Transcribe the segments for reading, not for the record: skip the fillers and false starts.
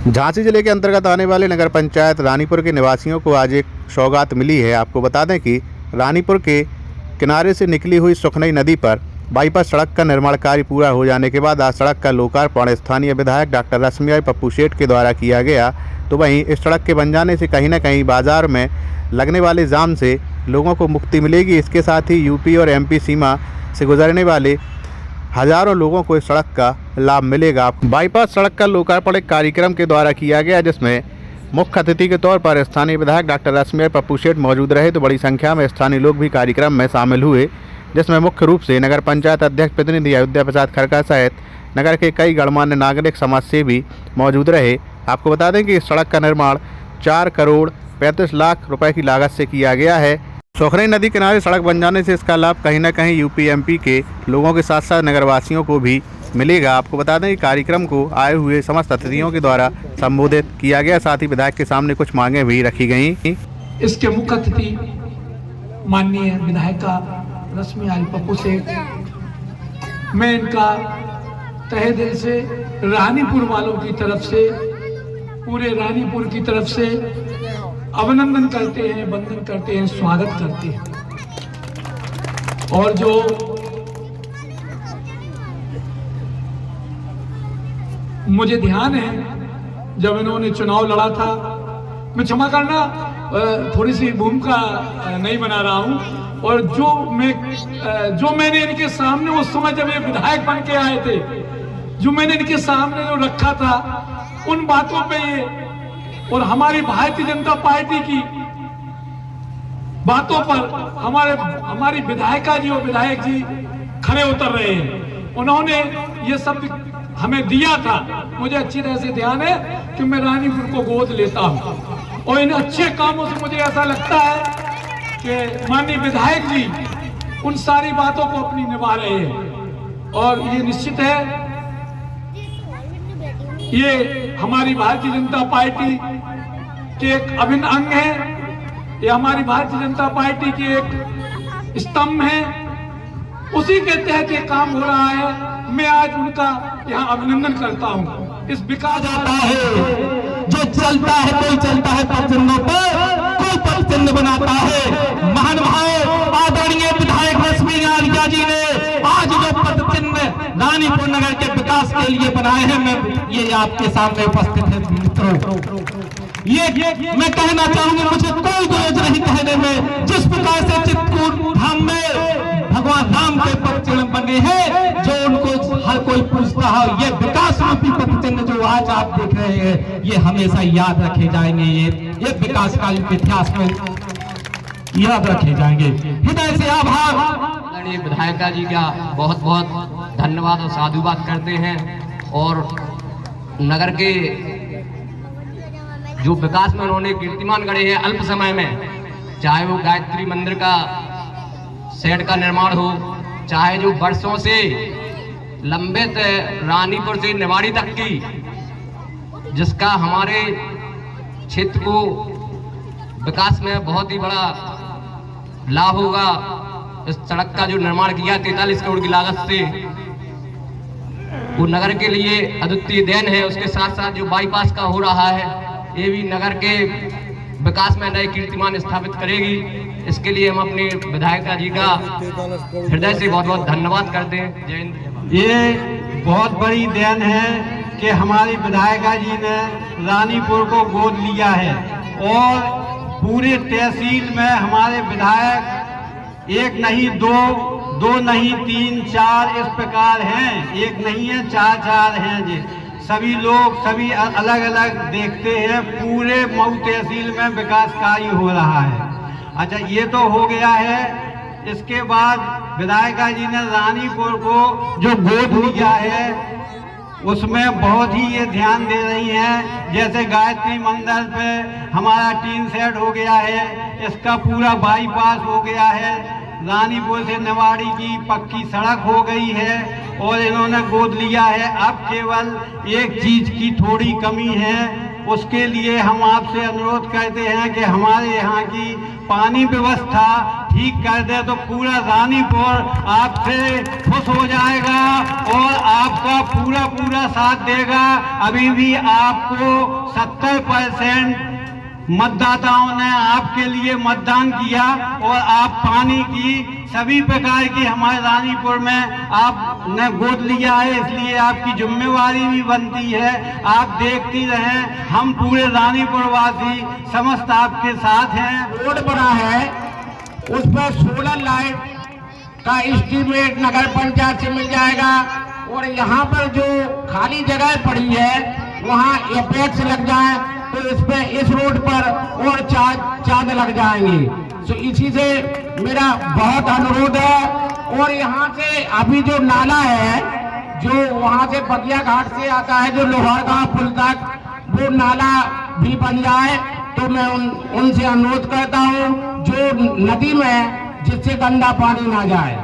झांसी जिले के अंतर्गत आने वाले नगर पंचायत रानीपुर के निवासियों को आज एक सौगात मिली है। आपको बता दें कि रानीपुर के किनारे से निकली हुई सुखनई नदी पर बाईपास सड़क का निर्माण कार्य पूरा हो जाने के बाद आज सड़क का लोकार्पण स्थानीय विधायक डॉक्टर रश्मियाई पप्पू सेठ के द्वारा किया गया। तो वहीं इस सड़क के बन जाने से कहीं न कहीं बाजार में लगने वाले जाम से लोगों को मुक्ति मिलेगी। इसके साथ ही यूपी और एमपी सीमा से गुजरने वाले हजारों लोगों को इस सड़क का लाभ मिलेगा। बाईपास सड़क का लोकार्पण एक कार्यक्रम के द्वारा किया गया, जिसमें मुख्य अतिथि के तौर पर स्थानीय विधायक डॉक्टर रश्मियाई पप्पू सेठ मौजूद रहे। तो बड़ी संख्या में स्थानीय लोग भी कार्यक्रम में शामिल हुए, जिसमें मुख्य रूप से नगर पंचायत अध्यक्ष प्रतिनिधि अयोध्या प्रसाद खड़का सहित नगर के कई गणमान्य नागरिक समाज सेवी मौजूद रहे। आपको बता दें कि इस सड़क का निर्माण 4 करोड़ 35 लाख रुपए की लागत से किया गया है। सुखनई नदी किनारे सड़क बन जाने से इसका लाभ कहीं न कहीं यूपी एमपी के लोगों के साथ साथ नगरवासियों को भी मिलेगा। आपको बता दें कि कार्यक्रम को आए हुए समस्त अतिथियों के द्वारा संबोधित किया गया। साथ ही विधायक के सामने कुछ मांगे भी रखी गई। इसके मुख्य अतिथि माननीय विधायिका रश्मियाई पप्पू सेठ, मैं इनका तहे दिल से रानीपुर वालों की तरफ से, पूरे रानीपुर की तरफ से अभिनंदन करते हैं, वंदन करते हैं, स्वागत करते हैं। और जो मुझे ध्यान है जब इन्होंने चुनाव लड़ा था, मैं क्षमा करना थोड़ी सी भूमिका नहीं बना रहा हूं, और जो मैंने इनके सामने उस समय जब ये विधायक बन के आए थे, जो मैंने इनके सामने जो रखा था उन बातों पे ये और हमारी भारतीय जनता पार्टी की बातों पर हमारी विधायिका जी और विधायक जी खड़े उतर रहे हैं। उन्होंने ये सब हमें दिया था। मुझे अच्छी तरह से ध्यान है कि मैं रानीपुर को गोद लेता हूं, और इन अच्छे कामों से मुझे ऐसा लगता है कि माननीय विधायक जी उन सारी बातों को अपनी निभा रहे हैं। और ये निश्चित है, ये हमारी भारतीय जनता पार्टी के एक अभिन्न अंग है, ये हमारी भारतीय जनता पार्टी की एक स्तंभ है। उसी के तहत ये काम हो रहा है। मैं आज उनका यहाँ अभिनंदन करता हूँ। इस विकास आता है जो चलता है, कोई चलता है पद चिन्हों पर, कोई पद चिन्ह बनाता है। महान भाई आदरणीय विधायक रश्मियाई जी ने आज जो पद चिन्ह रानीपुर नगर के विकास के लिए बनाए हैं, मैं ये आपके सामने उपस्थित है मित्रों। ये मैं कहना चाहूंगा, मुझे कोई गुरेज नहीं कहने में। जिस प्रकार से चित्रकूट धाम में भगवान राम के पद चिन्ह बने हैं, जो उनको हर कोई पूछता है, ये विकास रूपी पद चिन्ह जो आज आप देख रहे हैं, ये हमेशा याद रखे जाएंगे। ये विकास का इतिहास में याद रखे जाएंगे। हृदय से आभार। आदरणीय विधायिका जी का बहुत बहुत धन्यवाद और साधुवाद करते हैं। और नगर के जो विकास में उन्होंने कीर्तिमान गढ़े हैं अल्प समय में, चाहे वो गायत्री मंदिर का शेड का निर्माण हो, चाहे जो वर्षों से लंबित रानीपुर से निवाड़ी तक की, जिसका हमारे क्षेत्र को विकास में बहुत ही बड़ा लाभ होगा। इस सड़क का जो निर्माण किया 43 करोड़ की लागत से, वो नगर के लिए अद्वितीय देन है। उसके साथ साथ जो बाईपास का हो रहा है, ये भी नगर के विकास में नए कीर्तिमान स्थापित करेगी। इसके लिए हम अपने विधायिका जी का हृदय से बहुत बहुत धन्यवाद करते हैं। जय हिंद। ये बहुत बड़ी देन है कि हमारी विधायिका जी ने रानीपुर को गोद लिया है, और पूरे तहसील में हमारे विधायक एक नहीं दो नहीं 3 4 इस प्रकार हैं। एक नहीं है, 4 हैं जी। सभी लोग सभी अलग अलग देखते हैं। पूरे मऊ तहसील में विकास कार्य हो रहा है। अच्छा, ये तो हो गया है। इसके बाद विधायिका जी ने रानीपुर को जो गोद लिया है, उसमें बहुत ही ये ध्यान दे रही हैं। जैसे गायत्री मंदिर पे हमारा टीन सेट हो गया है, इसका पूरा बाईपास हो गया है, रानीपुर से निवाड़ी की पक्की सड़क हो गई है, और इन्होंने गोद लिया है। अब केवल एक चीज की थोड़ी कमी है, उसके लिए हम आपसे अनुरोध करते हैं कि हमारे यहाँ की पानी व्यवस्था ठीक कर दे, तो पूरा रानीपुर आपसे खुश हो जाएगा और आपका पूरा पूरा साथ देगा। अभी भी आपको 70% मतदाताओं ने आपके लिए मतदान किया और आप पानी की सभी प्रकार की हमारे रानीपुर में आपने गोद लिया है, इसलिए आपकी जिम्मेवारी भी बनती है। आप देखती रहें, हम पूरे रानीपुर वासी समस्त आपके साथ हैं। रोड बना है उस पर सोलर लाइट का एस्टीमेट नगर पंचायत से मिल जाएगा और यहाँ पर जो खाली जगह पड़ी है वहाँ एपेक्स लग जाए तो इस रोड पर और चार्ज लग जाएंगे। तो इसी से मेरा बहुत अनुरोध है। और यहाँ से अभी जो नाला है जो वहाँ से बगिया घाट से आता है जो लोहारगांव पुल तक, वो नाला भी बन जाए तो मैं उनसे अनुरोध करता हूँ जो नदी में जिससे गंदा पानी ना जाए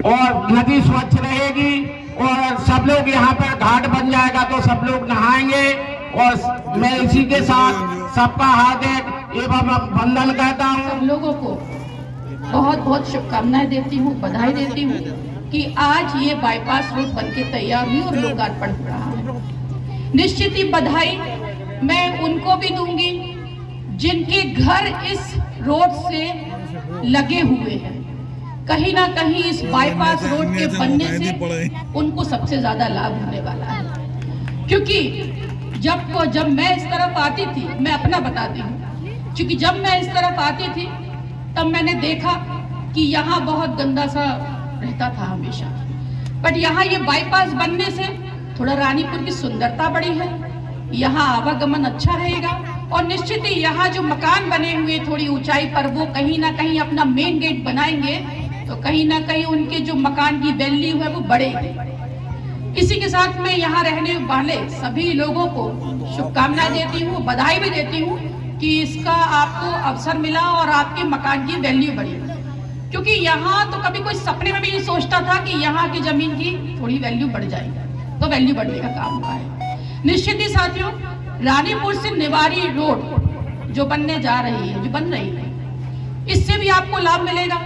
और नदी स्वच्छ रहेगी और सब लोग यहाँ पर घाट बन जाएगा तो सब लोग नहाएंगे। और मैं इसी के साथ सबका हार्दिक एवं वंदन करता हूँ। सब लोगों को बहुत बहुत शुभकामनाएं देती हूँ, बधाई देती हूँ कि आज ये बाईपास रोड बनके तैयार हुई और लोकार्पण हो रहा है। निश्चित ही बधाई मैं उनको भी दूंगी जिनके घर इस रोड से लगे हुए हैं। कहीं ना कहीं इस बाईपास रोड के बनने से उनको सबसे ज्यादा लाभ होने वाला है, क्योंकि जब मैं इस तरफ आती थी, मैं अपना बताती हूँ, क्योंकि जब मैं इस तरफ आती थी तब मैंने देखा कि यहाँ बहुत गंदा सा रहता था हमेशा, बट यहाँ ये बाईपास बनने से थोड़ा रानीपुर की सुंदरता बढ़ी है, यहाँ आवागमन अच्छा रहेगा और निश्चित ही यहाँ जो मकान बने हुए थोड़ी ऊंचाई पर वो कहीं ना कहीं अपना मेन गेट बनाएंगे तो कहीं ना कहीं उनके जो मकान की वैल्यू है वो बढ़ेगी। इसी के साथ मैं यहाँ रहने वाले सभी लोगों को शुभकामनाएं देती हूँ, बधाई भी देती हूँ कि इसका आपको अवसर मिला और आपके मकान की वैल्यू बढ़ी, क्योंकि यहाँ तो कभी कोई सपने में भी नहीं सोचता था कि यहाँ की जमीन की थोड़ी वैल्यू बढ़ जाएगी, तो वैल्यू बढ़ने का काम हुआ है। निश्चित ही साथियों, रानीपुर से निवाड़ी रोड जो बनने जा रही है, जो बन रही है, इससे भी आपको लाभ मिलेगा।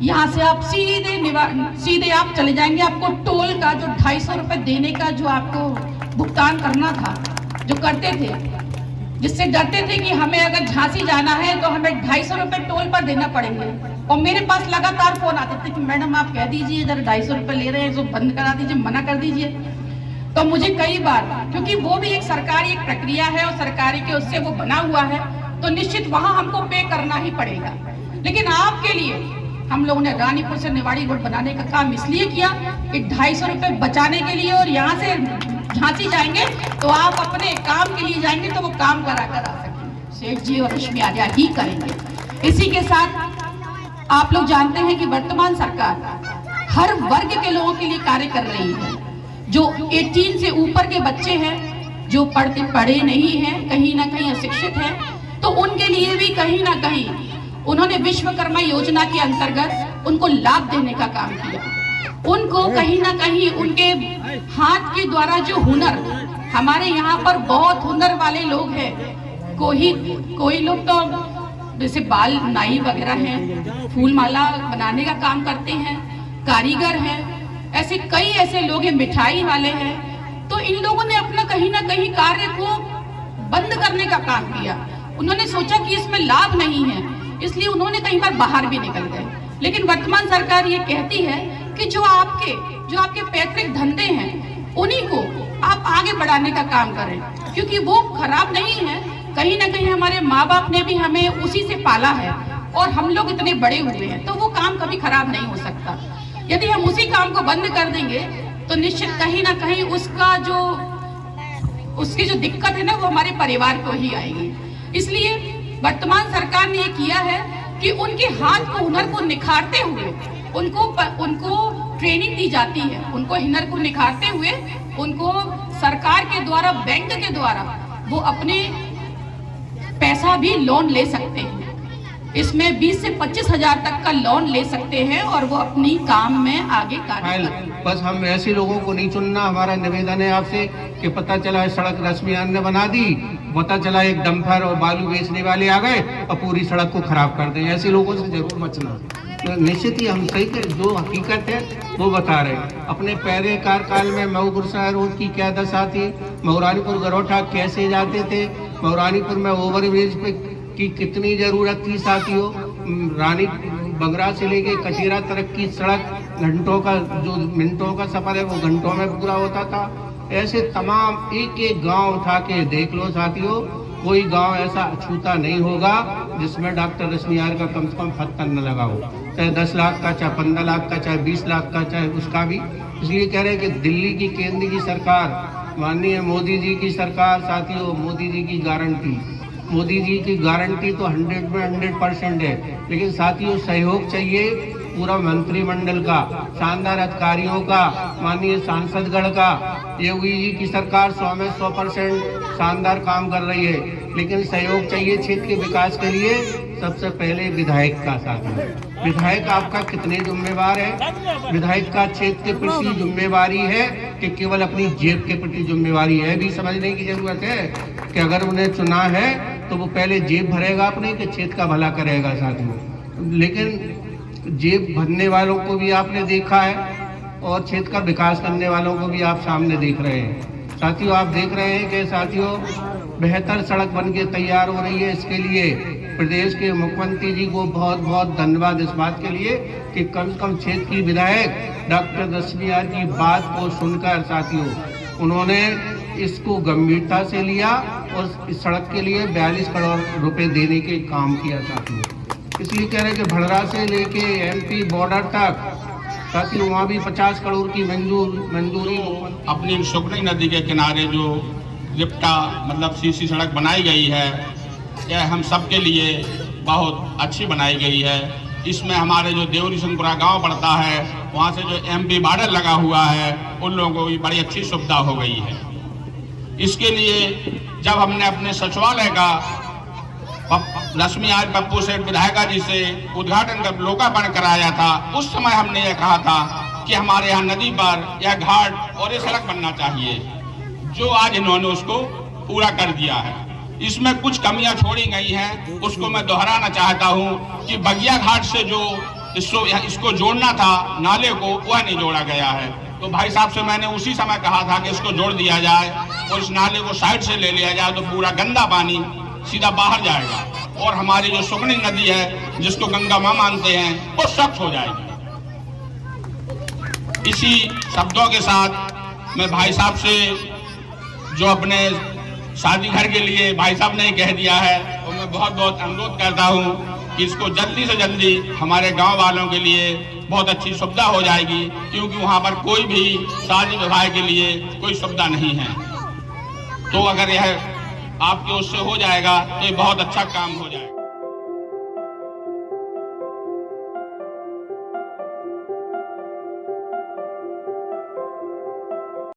यहाँ से आप सीधे आप चले जाएंगे। आपको टोल का जो 250 रुपए देने का जो आपको भुगतान करना था, जो करते थे, जिससे डरते थे कि हमें अगर झांसी जाना है तो हमें 250 रुपए टोल पर देना पड़ेंगे, और मेरे पास लगातार फोन आते थे कि मैडम आप कह दीजिए इधर 250 रुपए ले रहे हैं तो बंद करा दीजिए, मना कर दीजिए। तो मुझे कई बार, क्योंकि वो भी एक सरकारी एक प्रक्रिया है और सरकारी के उससे वो बना हुआ है, तो निश्चित वहां हमको पे करना ही पड़ेगा। लेकिन आपके लिए हम लोगों ने रानीपुर से निवाड़ी रोड बनाने का काम इसलिए किया कि 250 रुपए बचाने के लिए, और यहाँ से झांसी जाएंगे तो आप अपने काम के लिए जाएंगे तो वो काम करा कर आ सकेंगे। सेठ जी और रश्मि आर्या ही करेंगे। इसी के साथ आप लोग जानते हैं कि वर्तमान सरकार हर वर्ग के लोगों के लिए कार्य कर रही है। जो 18 से ऊपर के बच्चे हैं, जो पढ़े नहीं हैं, कहीं ना कहीं अशिक्षित हैं, तो उनके लिए भी कहीं ना कहीं उन्होंने विश्वकर्मा योजना के अंतर्गत उनको लाभ देने का काम किया। उनको कहीं ना कहीं उनके हाथ के द्वारा जो हुनर, हमारे यहाँ पर बहुत हुनर वाले लोग हैं। कोई लोग तो जैसे बाल नाई वगैरह हैं, फूल माला बनाने का काम करते हैं, कारीगर हैं, ऐसे कई ऐसे लोग हैं, मिठाई वाले हैं। तो इन लोगों ने अपना कहीं ना कहीं कार्य को बंद करने का काम किया। उन्होंने सोचा कि इसमें लाभ नहीं है, इसलिए उन्होंने कई बार बाहर भी निकल गए। लेकिन वर्तमान सरकार ये कहती है कि जो आपके पैतृक धंधे हैं उन्हीं को आप आगे बढ़ाने का काम करें, क्योंकि वो खराब नहीं है। कहीं ना कहीं हमारे माँ बाप ने भी हमें उसी से पाला है और हम लोग इतने बड़े हुए हैं, तो वो काम कभी खराब नहीं हो सकता। यदि हम उसी काम को बंद कर देंगे तो निश्चित कहीं ना कहीं उसकी जो दिक्कत है ना वो हमारे परिवार को ही आएगी। इसलिए वर्तमान सरकार ने ये किया है कि उनके हाथ को, हुनर को निखारते हुए उनको ट्रेनिंग दी जाती है। उनको हुनर को निखारते हुए उनको सरकार के द्वारा, बैंक के द्वारा वो अपने पैसा भी लोन ले सकते हैं। इसमें 20 से 25 हजार तक का लोन ले सकते हैं और वो अपनी काम में आगे कार्य करें। बस हम ऐसे लोगों को नहीं चुनना। हमारा निवेदन है आपसे कि पता चला सड़क रश्मियान ने बना दी, पता चला एक डंपर और बालू बेचने वाले आ गए और पूरी सड़क को खराब कर दें। ऐसे लोगों से जरूर बचना। निश्चित ही हम सही कर, जो हकीकत है वो बता रहे हैं। अपने पहले कार्यकाल में मऊ गुरसा रोड की क्या दशा थी, मऊरानीपुर गरोठा कैसे जाते थे, मऊरानीपुर में ओवरब्रिज पे की कितनी ज़रूरत थी साथियों, रानी बगरा से लेके कचेरा तक की सड़क घंटों का, जो मिनटों का सफ़र है वो घंटों में पूरा होता था। ऐसे तमाम एक एक गांव उठा के देख लो साथियों, कोई गांव ऐसा अछूता नहीं होगा जिसमें डॉक्टर रश्मि यार का कम से कम पत्थर न लगा हो, चाहे 10 लाख का, चाहे 15 लाख का, चाहे 20 लाख का, चाहे उसका भी। इसलिए कह रहे हैं कि दिल्ली की केंद्र की सरकार, माननीय मोदी जी की सरकार साथियों, मोदी जी की गारंटी, मोदी जी की गारंटी तो 100 में 100% है, लेकिन साथियों सहयोग चाहिए पूरा मंत्रिमंडल का, शानदार अधिकारियों का, माननीय सांसदगण का। योगी जी की सरकार 100 में 100% शानदार काम कर रही है, लेकिन सहयोग चाहिए क्षेत्र के विकास के लिए। सबसे पहले विधायक का साथ है। विधायक आपका कितने जिम्मेवार है? विधायक का क्षेत्र के प्रति जिम्मेवारी है कि केवल अपनी जेब के प्रति जिम्मेवारी है, भी समझने की जरूरत है कि अगर उन्हें चुना है तो वो पहले जेब भरेगा अपने कि क्षेत्र का भला करेगा साथियों। लेकिन जेब भरने वालों को भी आपने देखा है और क्षेत्र का विकास करने वालों को भी आप सामने देख रहे हैं साथियों। आप देख रहे हैं कि साथियों बेहतर सड़क बन के तैयार हो रही है। इसके लिए प्रदेश के मुख्यमंत्री जी को बहुत बहुत धन्यवाद इस बात के लिए कि कम से कम क्षेत्र की विधायक डॉक्टर रश्मि यार की बात को सुनकर साथियों उन्होंने इसको गंभीरता से लिया और इस सड़क के लिए 42 करोड़ रुपए देने के काम किया साथियों। इसलिए कह रहे हैं कि भड़रा से लेके MP बॉर्डर तक साथियों वहाँ भी 50 करोड़ की मंजूरी। अपनी सुकनी नदी के किनारे जो लिप्टा मतलब सीसी सड़क बनाई गई है, यह हम सब के लिए बहुत अच्छी बनाई गई है। इसमें हमारे जो देवरी सिंहपुरा गांव पड़ता है, वहाँ से जो MP बॉर्डर लगा हुआ है, उन लोगों को भी बड़ी अच्छी सुविधा हो गई है। इसके लिए जब हमने अपने सचिवालय का रश्मि यार पप्पू सेठ विधायिका जी से उद्घाटन कर लोकार्पण कराया था, उस समय हमने ये कहा था कि हमारे यहाँ नदी पर यह घाट और ये सड़क बनना चाहिए, जो आज इन्होंने उसको पूरा कर दिया है। इसमें कुछ कमियां छोड़ी गई हैं, उसको मैं दोहराना चाहता हूं कि बगिया घाट से जो इसको जोड़ना था नाले को, वह नहीं जोड़ा गया है। तो भाई साहब से मैंने उसी समय कहा था कि इसको जोड़ दिया जाए और इस नाले को साइड से ले लिया जाए, तो पूरा गंदा पानी सीधा बाहर जाएगा और हमारी जो सुकनी नदी है जिसको गंगा माँ मानते हैं वो स्वच्छ हो जाएगी। इसी शब्दों के साथ मैं भाई साहब से जो अपने शादी घर के लिए भाई साहब ने कह दिया है, और मैं बहुत बहुत अनुरोध करता हूं कि इसको जल्दी से जल्दी हमारे गांव वालों के लिए बहुत अच्छी सुविधा हो जाएगी, क्योंकि वहां पर कोई भी शादी विवाह के लिए कोई सुविधा नहीं है। तो अगर यह आपके उससे हो जाएगा तो ये बहुत अच्छा काम हो जाएगा।